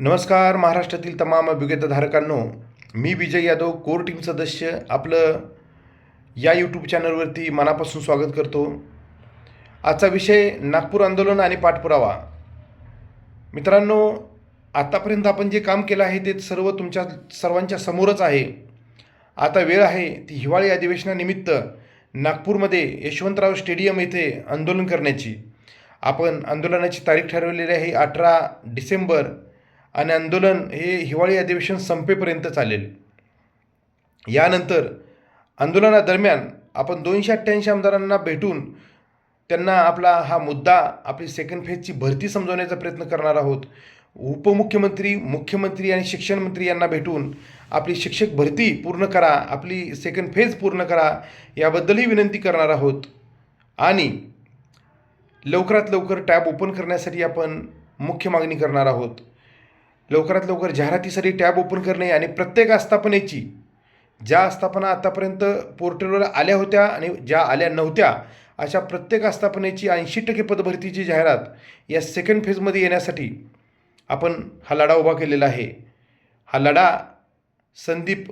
नमस्कार महाराष्ट्रातील तमाम अभिज्ञताधारकांनो, मी विजय यादव कोर टीम सदस्य आपलं या यूट्यूब चॅनलवरती मनापासून स्वागत करतो. आजचा विषय नागपूर आंदोलन आणि पाठपुरावा. मित्रांनो, आतापर्यंत आपण जे काम केलं आहे ते सर्व तुमच्या सर्वांच्या समोरच आहे. आता वेळ आहे ती हिवाळी अधिवेशनानिमित्त नागपूरमध्ये यशवंतराव स्टेडियम येथे आंदोलन करण्याची. आपण आंदोलनाची तारीख ठरवलेली आहे 18 डिसेंबर आणि आंदोलन हे हिवाळी अधिवेशन संपेपर्यंत चालेल. यानंतर आंदोलनादरम्यान आपण 288 आमदारांना भेटून त्यांना आपला हा मुद्दा, आपली सेकंड फेजची भरती समजवण्याचा प्रयत्न करणार आहोत. उपमुख्यमंत्री, मुख्यमंत्री आणि शिक्षण मंत्री यांना भेटून आपली शिक्षक भरती पूर्ण करा, आपली सेकंड फेज पूर्ण करा याबद्दलही विनंती करणार आहोत. आणि लवकरात लवकर टॅब ओपन करण्यासाठी आपण मुख्य मागणी करणार आहोत. लवकरात लवकर जाहिरातीसाठी टॅब ओपन करणे आणि प्रत्येक आस्थापनेची, ज्या आस्थापना आतापर्यंत पोर्टलवर आल्या होत्या आणि ज्या आल्या नव्हत्या, अशा प्रत्येक आस्थापनेची 80% पदभरतीची जाहिरात या सेकंड फेजमध्ये येण्यासाठी आपण हा लढा उभा केलेला आहे. हा लढा संदीप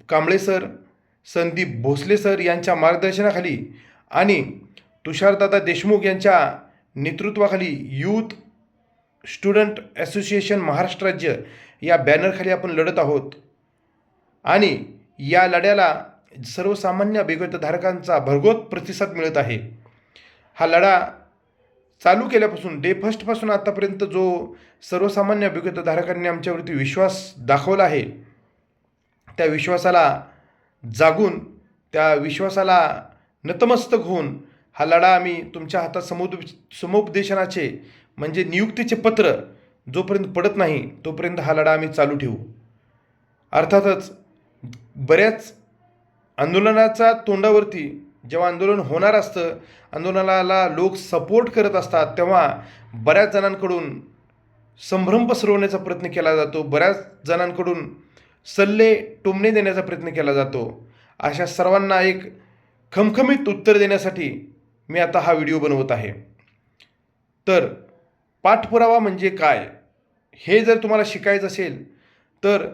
कांबळे सर, संदीप भोसले सर यांच्या मार्गदर्शनाखाली आणि तुषारदादा देशमुख यांच्या नेतृत्वाखाली यूथ स्टुडंट असोसिएशन महाराष्ट्र राज्य या बॅनरखाली आपण लढत आहोत. आणि या लढ्याला सर्वसामान्य अभिज्ञताधारकांचा भरघोस प्रतिसाद मिळत आहे. हा लढा चालू केल्यापासून डे फर्स्टपासून आतापर्यंत जो सर्वसामान्य अभिज्ञताधारकांनी आमच्यावरती विश्वास दाखवला आहे, त्या विश्वासाला जागून, त्या विश्वासाला नतमस्तक होऊन हा लढा आम्ही तुमच्या हातात समुपदेशनाचे म्हणजे नियुक्तीचे पत्र जोपर्यंत पडत नाही तोपर्यंत हा लढा आम्ही चालू ठेवू. अर्थातच बऱ्याच आंदोलनाच्या तोंडावरती जेव्हा आंदोलन होणार असतं, आंदोलनाला लोक सपोर्ट करत असतात, तेव्हा बऱ्याच जणांकडून संभ्रम पसरवण्याचा प्रयत्न केला जातो, बऱ्याच जणांकडून सल्ले टोमणे देण्याचा प्रयत्न केला जातो. अशा सर्वांना एक खमखमीत उत्तर देण्यासाठी मी आता हा व्हिडिओ बनवत आहे. तर पाठपुरावा म्हणजे काय हे जर तुम्हाला शिकायचं असेल तर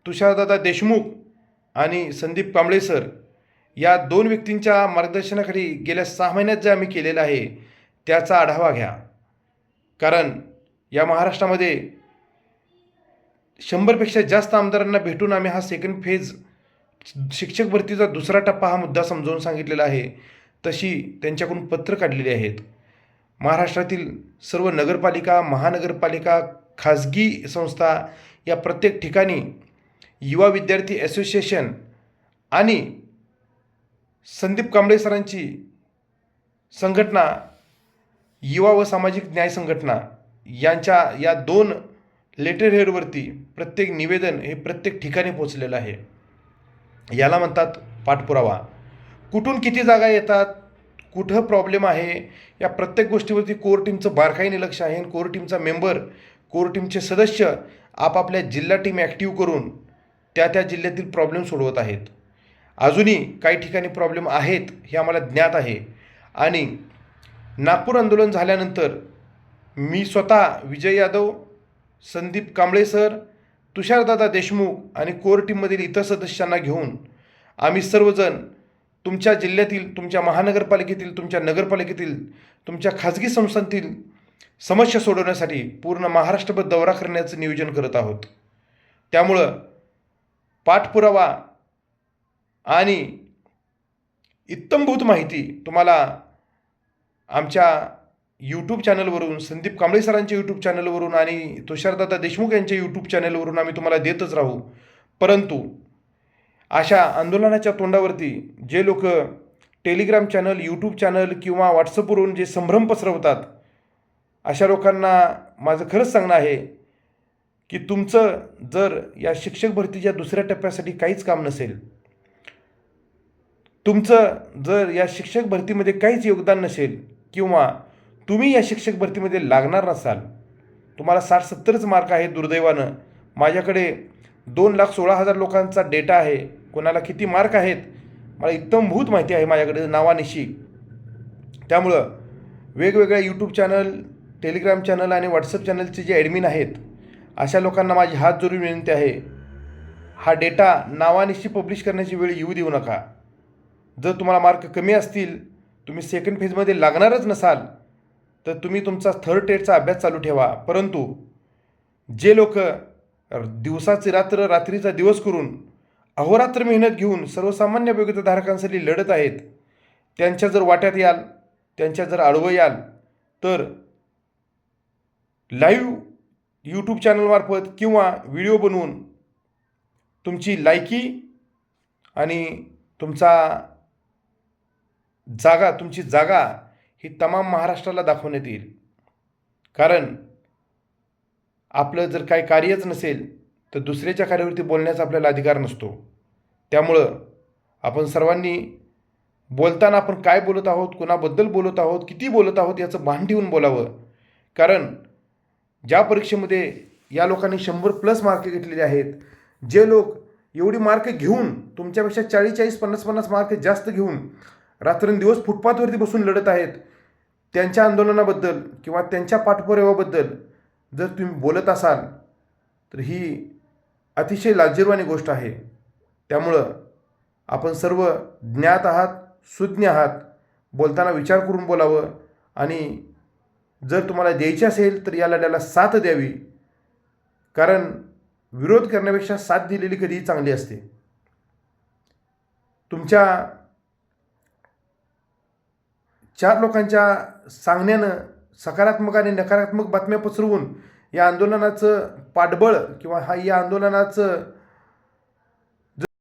तुषारदादा देशमुख आणि संदीप कांबळे सर या दोन व्यक्तींच्या मार्गदर्शनाखाली गेल्या 6 महिन्यात जे आम्ही केलेलं आहे त्याचा आढावा घ्या. कारण या महाराष्ट्रामध्ये 100पेक्षा जास्त आमदारांना भेटून आम्ही हा सेकंड फेज शिक्षक भरतीचा दुसरा टप्पा हा मुद्दा समजावून सांगितलेला आहे. तशी त्यांच्याकडून पत्र काढलेली आहेत. महाराष्ट्रातील सर्व नगरपालिका, महानगरपालिका, खाजगी संस्था या प्रत्येक ठिकाणी युवा विद्यार्थी असोसिएशन आणि संदीप कांबळे सरांची संघटना, युवा व सामाजिक न्याय संघटना यांच्या या 2 लेटर हेडवरती प्रत्येक निवेदन हे प्रत्येक ठिकाणी पोचलेलं आहे. याला म्हणतात पाठपुरावा. कुठून किती जागा येतात, कुठं प्रॉब्लेम आहे, या प्रत्येक गोष्टीवरती कोर टीमचं बारकाईने लक्ष आहे. कोर टीमचा मेंबर, कोर टीमचे सदस्य आपापल्या जिल्हा टीम ॲक्टिव्ह करून त्या जिल्ह्यातील प्रॉब्लेम सोडवत आहेत. अजूनही काही ठिकाणी प्रॉब्लेम आहेत हे आम्हाला ज्ञात आहे. आणि नागपूर आंदोलन झाल्यानंतर मी स्वतः विजय यादव, संदीप कांबळे सर, तुषारदादा देशमुख आणि कोर टीममधील इतर सदस्यांना घेऊन आम्ही सर्वजण तुमच्या जिल्ह्यातील, तुमच्या महानगरपालिकेतील, तुमच्या नगरपालिकेतील, तुमच्या खाजगी संस्थांतील समस्या सोडवण्यासाठी पूर्ण महाराष्ट्रभर दौरा करण्याचं नियोजन करत आहोत. त्यामुळं पाठपुरावा आणि इत्थंभूत माहिती तुम्हाला आमच्या यूट्यूब चॅनलवरून, संदीप कांबळे सरांच्या यूट्यूब चॅनलवरून आणि तुषारदादा देशमुख यांच्या यूट्यूब चॅनलवरून आम्ही तुम्हाला देतच राहू. परंतु अशा आंदोलनाच्या तोंडावरती जे लोक टेलिग्राम चॅनल, यूट्यूब चॅनल किंवा व्हॉट्सअपवरून जे संभ्रम पसरवतात, अशा लोकांना माझं खरंच सांगणं आहे की तुमचं जर या शिक्षक भरतीच्या दुसऱ्या टप्प्यासाठी काहीच काम नसेल, तुमचं जर या शिक्षक भरतीमध्ये काहीच योगदान नसेल किंवा तुम्ही या शिक्षक भरतीमध्ये लागणार नसाल, तुम्हाला 60-70च मार्क आहेत दुर्दैवानं. माझ्याकडे 2,16,000 लोकांचा डेटा आहे. कोणाला किती मार्क आहेत मला इत्थंभूत माहिती आहे माझ्याकडे नावानिशी. त्यामुळं वेगवेगळ्या यूट्यूब चॅनल, टेलिग्राम चॅनल आणि व्हॉट्सअप चॅनलचे जे ॲडमिन आहेत अशा लोकांना माझी हात जोडून विनंती आहे, हा डेटा नावानिशी पब्लिश करण्याची वेळ येऊ देऊ नका. जर तुम्हाला मार्क कमी असतील, तुम्ही सेकंड फेजमध्ये लागणारच नसाल, तर तुम्ही तुमचा थर्ड टेटचा अभ्यास चालू ठेवा. परंतु जे लोक दिवसाची रात्र रात्रीचा दिवस करून अहोरात्र मेहनत घेऊन सर्वसामान्य योग्यताधारकांसाठी लढत आहेत, त्यांच्या जर वाट्यात याल, त्यांच्या जर आडवं याल, तर लाईव्ह यूट्यूब चॅनलमार्फत किंवा व्हिडिओ बनवून तुमची लायकी आणि तुमची जागा ही तमाम महाराष्ट्राला दाखवण्यात येईल. कारण आपलं जर काही कार्यच नसेल तर दुसऱ्याच्या कार्यावरती बोलण्याचा आपल्याला अधिकार नसतो. त्यामुळं आपण सर्वांनी बोलताना आपण काय बोलत आहोत, कुणाबद्दल बोलत आहोत, किती बोलत आहोत याचं भान ठेवून बोलावं. कारण ज्या परीक्षेमध्ये या लोकांनी 100+ मार्क घेतलेले आहेत, जे लोक एवढी मार्क घेऊन तुमच्यापेक्षा 40-40, 50-50 मार्क जास्त घेऊन रात्रंदिवस फुटपाथवरती बसून लढत आहेत, त्यांच्या आंदोलनाबद्दल किंवा त्यांच्या पाठपुराव्याबद्दल जर तुम्ही बोलत असाल तर ही अतिशय लाजिरवाणी गोष्ट आहे. त्यामुळं आपण सर्व ज्ञात आहात, सुज्ञ आहात, बोलताना विचार करून बोलावं आणि जर तुम्हाला द्यायची असेल तर या लढ्याला साथ द्यावी. कारण विरोध करण्यापेक्षा साथ दिलेली कधीही चांगली असते. तुमच्या 4 लोकांच्या सांगण्यानं सकारात्मक आणि नकारात्मक बातम्या पसरवून या आंदोलनाचं पाठबळ किंवा या आंदोलनाचं